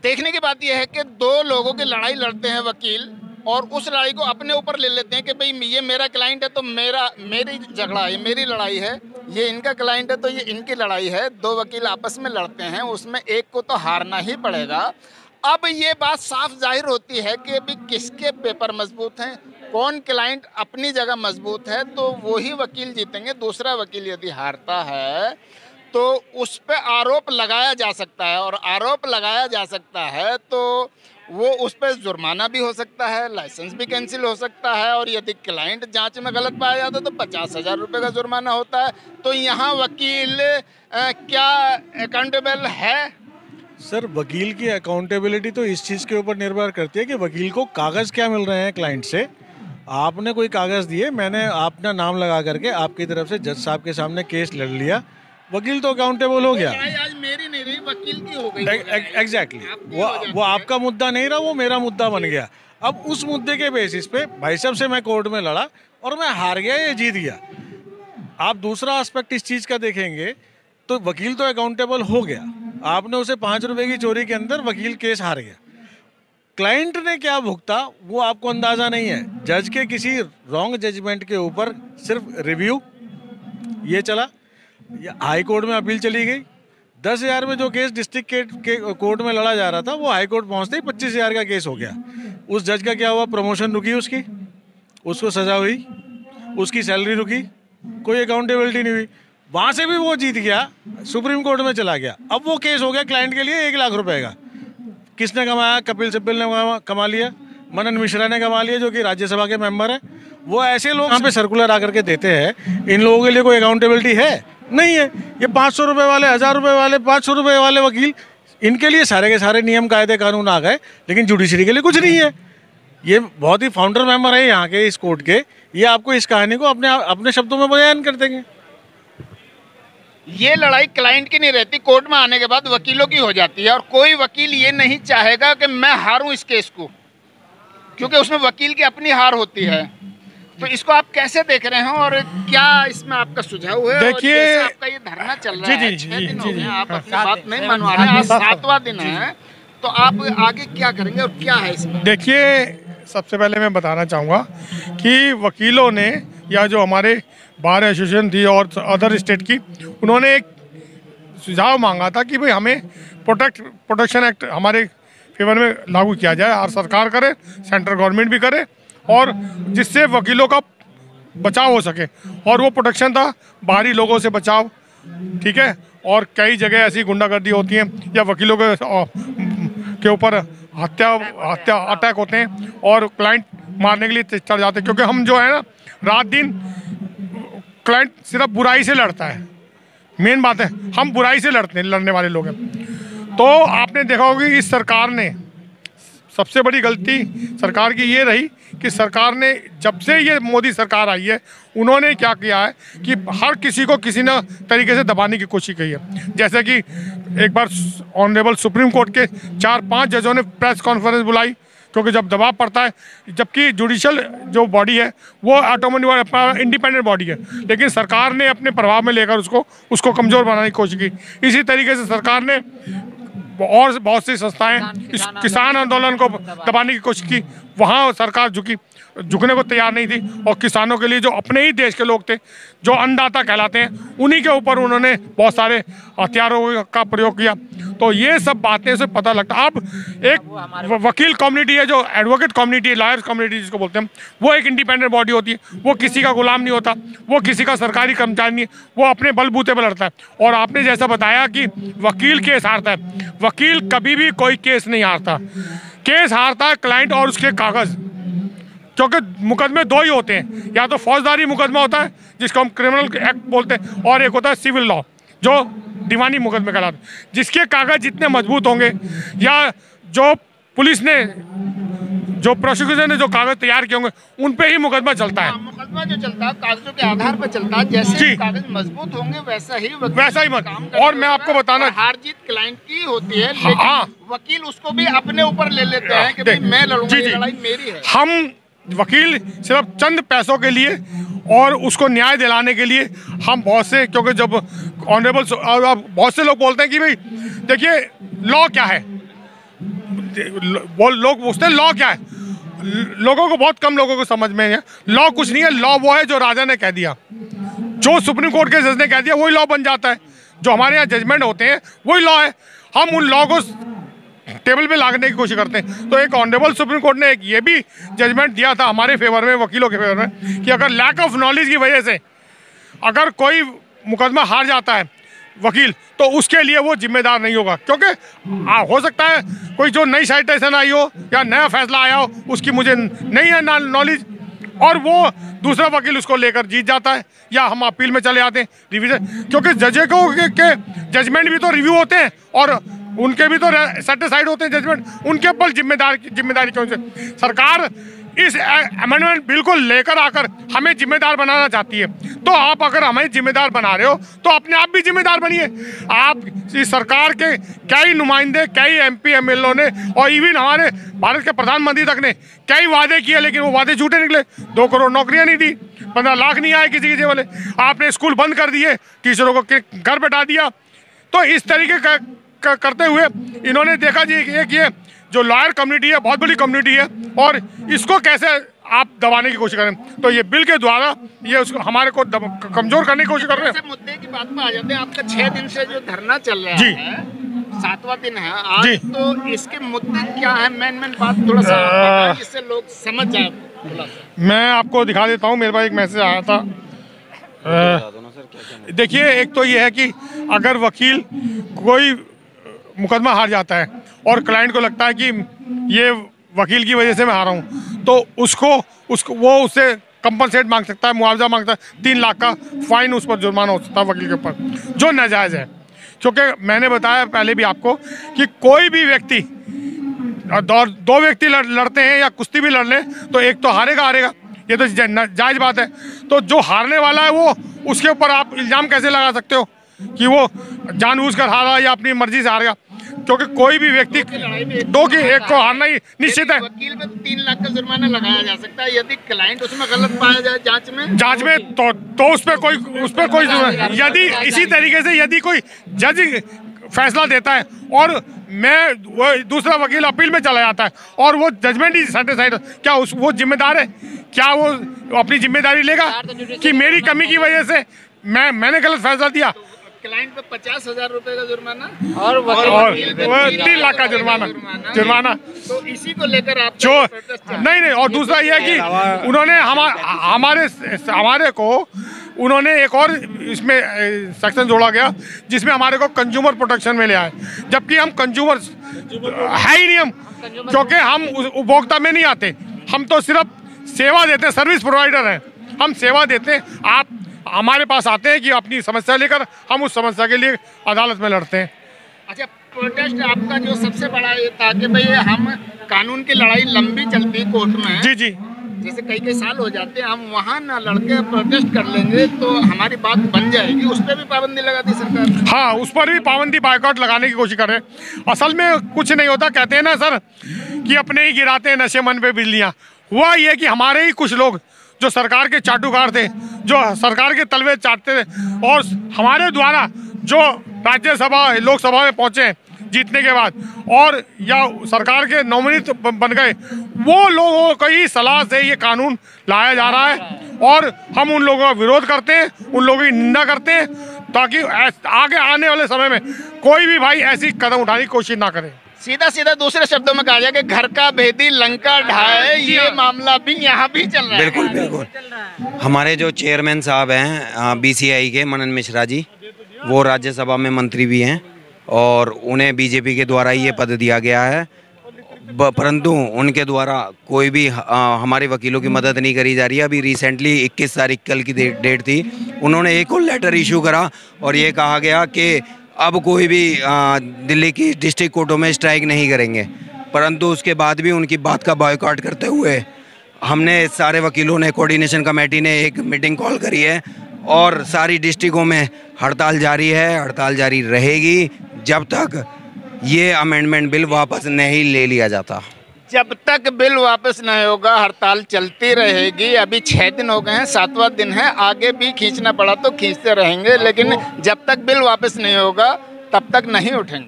देखने की बात यह है कि दो लोगों की लड़ाई लड़ते हैं वकील, और उस लड़ाई को अपने ऊपर ले लेते हैं कि भाई ये मेरा क्लाइंट है तो मेरी झगड़ा है, मेरी लड़ाई है, ये इनका क्लाइंट है तो ये इनकी लड़ाई है। दो वकील आपस में लड़ते हैं, उसमें एक को तो हारना ही पड़ेगा। अब ये बात साफ जाहिर होती है कि अभी किसके पेपर मजबूत हैं, कौन क्लाइंट अपनी जगह मजबूत है, तो वही वकील जीतेंगे। दूसरा वकील यदि हारता है तो उस पर आरोप लगाया जा सकता है, और आरोप लगाया जा सकता है तो वो उस पर जुर्माना भी हो सकता है, लाइसेंस भी कैंसिल हो सकता है, और यदि क्लाइंट जांच में गलत पाया जाता है तो 50,000 रुपये का जुर्माना होता है। तो यहाँ वकील क्या अकाउंटेबल है? सर, वकील की अकाउंटेबिलिटी तो इस चीज़ के ऊपर निर्भर करती है कि वकील को कागज़ क्या मिल रहे हैं क्लाइंट से। आपने कोई कागज़ दिए, मैंने अपना नाम लगा करके आपकी तरफ से जज साहब के सामने केस लड़ लिया, वकील तो अकाउंटेबल हो गया। आज मेरी नहीं रही, वकील की हो गई। एग्जैक्टली, वो आपका मुद्दा नहीं रहा, वो मेरा मुद्दा बन गया। अब उस मुद्दे के बेसिस पे भाई साहब से मैं कोर्ट में लड़ा और मैं हार गया, ये जीत गया। आप दूसरा एस्पेक्ट इस चीज़ का देखेंगे तो वकील तो अकाउंटेबल हो गया, आपने उसे 5 रुपए की चोरी के अंदर वकील केस हार गया। क्लाइंट ने क्या भुगता वो आपको अंदाज़ा नहीं है। जज के किसी रॉन्ग जजमेंट के ऊपर सिर्फ रिव्यू ये चला, हाई कोर्ट में अपील चली गई, 10,000 में जो केस डिस्ट्रिक्ट के कोर्ट में लड़ा जा रहा था वो हाई कोर्ट पहुंचते ही 25,000 का केस हो गया। उस जज का क्या हुआ, प्रमोशन रुकी उसकी, उसको सजा हुई, उसकी सैलरी रुकी, कोई अकाउंटेबिलिटी नहीं हुई। वहाँ से भी वो जीत गया, सुप्रीम कोर्ट में चला गया। अब वो केस हो गया क्लाइंट के लिए 1 लाख रुपए का। किसने कमाया? कपिल सिब्बल ने कमा लिया, मनन मिश्रा ने कमा लिया जो कि राज्यसभा के मेंबर है। वो ऐसे लोग यहाँ पे सर्कुलर आकर के देते हैं, इन लोगों के लिए कोई अकाउंटेबिलिटी है? नहीं है। ये 500 रुपये वाले, 1000 रुपये वाले, 500 रुपये वाले वकील, इनके लिए सारे के सारे नियम कायदे कानून आ गए, लेकिन जुडिशरी के लिए कुछ नहीं है। ये बहुत ही फाउंडर मेंबर है यहाँ के, इस कोर्ट के, ये आपको इस कहानी को अपने शब्दों में बयान कर देंगे। ये लड़ाई क्लाइंट की नहीं रहती, कोर्ट में आने के बाद वकीलों की हो जाती है, और कोई वकील ये नहीं चाहेगा कि मैं हारूं इस केस को, क्योंकि उसमें वकील की अपनी हार होती है। तो इसको आप कैसे देख रहे हैं और क्या इसमें आपका सुझाव है? देखिए, आपका ये धरना चल रहा है, 6 दिन हो गए, आप अपनी बात नहीं मनवा रहे, आज 7वां दिन है, तो आप आगे क्या करेंगे और क्या है इसमें? देखिए, सबसे पहले मैं बताना चाहूँगा कि वकीलों ने या जो हमारे बार एसोसिएशन थी और अदर स्टेट की, उन्होंने एक सुझाव मांगा था कि भाई हमें प्रोटेक्शन एक्ट हमारे फेवर में लागू किया जाए, और सरकार करे, सेंट्रल गवर्नमेंट भी करे, और जिससे वकीलों का बचाव हो सके। और वो प्रोटेक्शन था बाहरी लोगों से बचाव, ठीक है। और कई जगह ऐसी गुंडागर्दी होती है या वकीलों के ऊपर हत्या अटैक होते हैं और क्लाइंट मारने के लिए चढ़ जाते हैं, क्योंकि हम जो है ना, रात दिन क्लाइंट सिर्फ बुराई से लड़ता है। मेन बात है, हम बुराई से लड़ने वाले लोग हैं। तो आपने देखा होगा कि इस सरकार ने, सबसे बड़ी गलती सरकार की ये रही कि सरकार ने, जब से ये मोदी सरकार आई है, उन्होंने क्या किया है कि हर किसी को किसी न तरीके से दबाने की कोशिश की है। जैसे कि एक बार ऑनरेबल सुप्रीम कोर्ट के 4-5 जजों ने प्रेस कॉन्फ्रेंस बुलाई, क्योंकि जब दबाव पड़ता है, जबकि जुडिशल जो बॉडी है वो ऑटोमेटिक इंडिपेंडेंट बॉडी है, लेकिन सरकार ने अपने प्रभाव में लेकर उसको कमज़ोर बनाने की कोशिश की। इसी तरीके से सरकार ने और बहुत सी संस्थाएं किसान आंदोलन को दबाने की कोशिश की, वहाँ सरकार झुकने को तैयार नहीं थी। और किसानों के लिए, जो अपने ही देश के लोग थे, जो अन्नदाता कहलाते हैं, उन्हीं के ऊपर उन्होंने बहुत सारे हथियारों का प्रयोग किया। तो ये सब बातें से पता लगता। अब एक वकील कम्युनिटी है, जो एडवोकेट कम्युनिटी है, लॉयर्स कम्युनिटी जिसको बोलते हैं, वो एक इंडिपेंडेंट बॉडी होती है, वो किसी का गुलाम नहीं होता, वो किसी का सरकारी कर्मचारी नहीं है, वो अपने बलबूते पर लड़ता है। और आपने जैसा बताया कि वकील केस हारता है, वकील कभी भी कोई केस नहीं हारता। केस हारता है क्लाइंट और उसके कागज़, क्योंकि मुकदमे 2 ही होते हैं, या तो फौजदारी मुकदमा होता है जिसको हम क्रिमिनल एक्ट बोलते हैं, और एक होता है सिविल लॉ जो दीवानी मुकदमे कहलाते हैं। जिसके कागज जितने मजबूत होंगे, या जो पुलिस ने, जो प्रोसिक्यूशन ने जो कागज तैयार किए होंगे, उन पे ही मुकदमा चलता है। मुकदमा जो चलता है कागजों के आधार पर चलता है, जैसे कागज मजबूत होंगे वैसा ही और मैं आपको बताना, हार जीत क्लाइंट की होती है, लेकिन वकील उसको भी अपने ऊपर ले लेते हैं कि भाई मैं लड़ूंगा, ये लड़ाई मेरी है। हम वकील सिर्फ चंद पैसों के लिए और उसको न्याय दिलाने के लिए हम बहुत से, क्योंकि जब ऑनरेबल बहुत से लोग बोलते हैं कि भाई देखिए लॉ क्या है, वो लोग पूछते हैं लॉ क्या है, लोगों को, बहुत कम लोगों को समझ में है लॉ कुछ नहीं है। लॉ वो है जो राजा ने कह दिया, जो सुप्रीम कोर्ट के जज ने कह दिया वही लॉ बन जाता है। जो हमारे यहाँ जजमेंट होते हैं वही लॉ है। हम उन लॉ को टेबल पे लाने की कोशिश करते हैं। तो एक ऑनरेबल सुप्रीम कोर्ट ने एक ये भी जजमेंट दिया था हमारे फेवर में, वकीलों के फेवर में, कि अगर लैक ऑफ नॉलेज की वजह से अगर कोई मुकदमा हार जाता है वकील, तो उसके लिए वो जिम्मेदार नहीं होगा। क्योंकि हो सकता है कोई जो नई साइटेशन आई हो या नया फैसला आया हो, उसकी मुझे नहीं है नॉलेज, और वो दूसरा वकील उसको लेकर जीत जाता है, या हम अपील में चले आते हैं रिवीजन। क्योंकि जजे को के जजमेंट भी तो रिव्यू होते हैं और उनके भी तो सेटिस्फाइड होते हैं जजमेंट, उनके ऊपर जिम्मेदारी क्यों से सरकार इस अमेंडमेंट बिल को लेकर आकर हमें जिम्मेदार बनाना चाहती है। तो आप अगर हमें जिम्मेदार बना रहे हो तो अपने आप भी जिम्मेदार बनिए। आप इस सरकार के कई नुमाइंदे, कई MP MLA ने और इवन हमारे भारत के प्रधानमंत्री तक ने कई वादे किए, लेकिन वो वादे झूठे निकले। 2 करोड़ नौकरियां नहीं दी, 15 लाख नहीं आए किसी के वाले, आपने स्कूल बंद कर दिए, टीचरों को घर बैठा दिया। तो इस तरीके का करते हुए इन्होंने देखा जी एक ये जो लॉयर कम्युनिटी है बहुत बड़ी कम्युनिटी है, और इसको कैसे आप दबाने की कोशिश करें। तो ये बिल के द्वारा ये उसको हमारे को कमजोर करने की कोशिश कर रहे हैं। मुद्दे की बात में आ जाते हैं, आपका 6 दिन से जो धरना चल रहा जी है, 7वां दिन है आज जी। तो इसके मुद्दे क्या है, मेन बात थोड़ा सा बताएं जिससे लोग समझ जाए। मैं आपको दिखा देता हूँ, मेरे पास एक मैसेज आया था। देखिए, एक तो ये है कि अगर वकील कोई मुकदमा हार जाता है और क्लाइंट को लगता है कि ये वकील की वजह से मैं हारा हूँ, तो वो उससे कंपनसेट मांग सकता है, मुआवजा मांगता है। 3 लाख का फाइन उस पर जुर्माना हो सकता है वकील के ऊपर, जो नाजायज़ है। क्योंकि मैंने बताया पहले भी आपको कि कोई भी व्यक्ति 2 व्यक्ति लड़ते हैं या कुश्ती भी लड़ लें तो एक तो हारेगा, ये तो जायज़ बात है। तो जो हारने वाला है वो, उसके ऊपर आप इल्ज़ाम कैसे लगा सकते हो कि वो जानबूझकर हारा या अपनी मर्जी से हारेगा? क्योंकि कोई भी व्यक्ति 2 की एक को हारना ही निश्चित है। वकील पे 3 लाख का जुर्माना लगाया जा सकता है यदि क्लाइंट उसमें गलत पाया जाए जांच में तो उस पर कोई यदि इसी तरीके से यदि कोई जज फैसला देता है और वो दूसरा वकील अपील में चला जाता है और वो जजमेंट ही सेटिस्फाइड, क्या वो जिम्मेदार है? क्या वो अपनी जिम्मेदारी लेगा कि मेरी कमी की वजह से मैंने गलत फैसला दिया? क्लाइंट पे 50,000 रुपए का जुर्माना और 3 लाख का जुर्माना। तो इसी को लेकर आप जो नहीं, और दूसरा यह है कि उन्होंने हमारे को उन्होंने एक और इसमें सेक्शन जोड़ा गया जिसमें हमारे को कंज्यूमर प्रोटेक्शन में ले आए, जबकि हम कंज्यूमर है ही नहीं हम, क्योंकि हम उपभोक्ता में नहीं आते। हम तो सिर्फ सेवा देते हैं, सर्विस प्रोवाइडर हैं, हम सेवा देते हैं। आप हमारे पास आते हैं कि अपनी समस्या लेकर, हम उस समस्या के लिए अदालत में लड़ते हैं। अच्छा, प्रोटेस्ट आपका जो सबसे बड़ा ये था कि भाई हम कानून की लड़ाई लंबी चलती है कोर्ट में, जी, जैसे कई साल हो जाते हैं, हम वहाँ ना लड़के प्रोटेस्ट कर लेंगे तो हमारी बात बन जाएगी, उस पर भी पाबंदी लगा दी सरकार ने। हाँ, उस पर भी पाबंदी, बायकॉट लगाने की कोशिश कर रहे हैं। असल में कुछ नहीं होता, कहते हैं ना सर कि अपने ही गिराते हैं नशे मन पे बिजलियाँ। हुआ ये कि हमारे ही कुछ लोग जो सरकार के चाटुकार थे, जो सरकार के तलवे चाटते थे और हमारे द्वारा जो राज्यसभा लोकसभा में पहुंचे जीतने के बाद और या सरकार के नॉमिनी बन गए, वो लोगों की सलाह से ये कानून लाया जा रहा है और हम उन लोगों का विरोध करते हैं, उन लोगों की निंदा करते हैं, ताकि आगे आने वाले समय में कोई भी भाई ऐसी कदम उठाने की कोशिश ना करे। सीधा दूसरे शब्दों में कहा जाए कि घर का भेदी लंका ढाए, ये मामला भी यहाँ भी चल रहा है। बिल्कुल। हमारे जो चेयरमैन साहब हैं BCI के, मनन मिश्रा जी, वो राज्यसभा में मंत्री भी हैं और उन्हें BJP के द्वारा ये पद दिया गया है, परंतु उनके द्वारा कोई भी हमारे वकीलों की मदद नहीं करी जा रही है। अभी रिसेंटली 21 तारीख कल की डेट थी, उन्होंने एक और लेटर इशू करा और ये कहा गया कि अब कोई भी दिल्ली की डिस्ट्रिक्ट कोर्टों में स्ट्राइक नहीं करेंगे, परंतु उसके बाद भी उनकी बात का बॉयकॉट करते हुए हमने सारे वकीलों ने, कोऑर्डिनेशन कमेटी ने एक मीटिंग कॉल करी है और सारी डिस्ट्रिक्टों में हड़ताल जारी है, हड़ताल जारी रहेगी जब तक ये अमेंडमेंट बिल वापस नहीं ले लिया जाता। जब तक बिल वापस नहीं होगा हड़ताल चलती रहेगी। अभी 6 दिन हो गए हैं, 7वां दिन है, आगे भी खींचना पड़ा तो खींचते रहेंगे, लेकिन जब तक बिल वापस नहीं होगा तब तक नहीं उठेंगे।